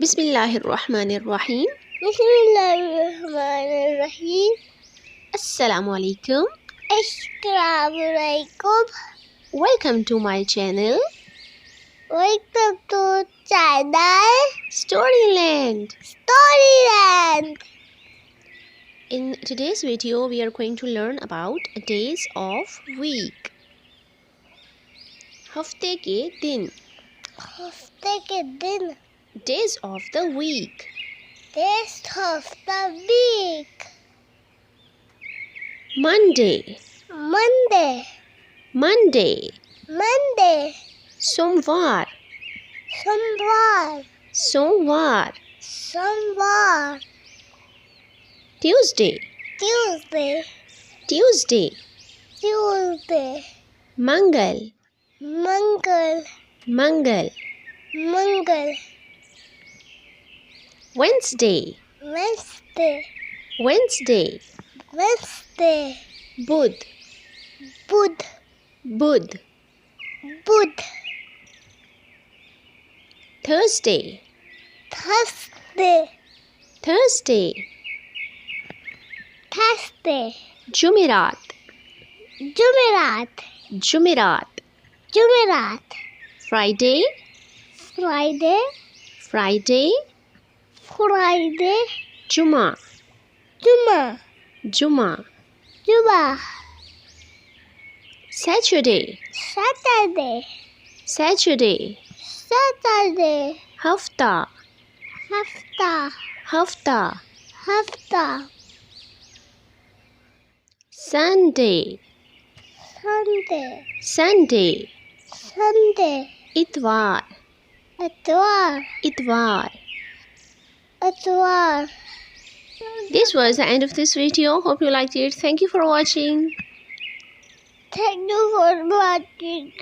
बिस्मिल्लाहिर्रहमानिर्रहीम। बिस्मिल्लाहिर्रहमानिर्रहीम। Assalamu alaikum. अस्सलामुअलैकुम। Welcome to my channel Welcome to channel Storyland. Storyland. In today's video we are going to learn about days of week. हफ्ते के दिन. हफ्ते के दिन। Days of the week. Days of the week. Monday. Monday. Monday. Monday. सोमवार. सोमवार. सोमवार. सोमवार. Tuesday. Tuesday. Tuesday. Tuesday. मंगल. मंगल. मंगल. मंगल. Wednesday. Wednesday. Wednesday. Wednesday. बुध. बुध. बुध. बुध. Thursday. Thursday. Thursday. Thursday. जुमेरात. जुमेरात. जुमेरात. जुमेरात. Friday. Friday. Friday. Friday. जुमा. जुमा. जुमा. जुमा. Saturday. Saturday. Saturday. Saturday. हफ्ता. हफ्ता. हफ्ता. हफ्ता. Sunday. Sunday. Sunday. Sunday. इतवार. इतवार. इतवार. इतवार. This was the end of this video. Hope you liked it. Thank you for watching. Thank you for watching.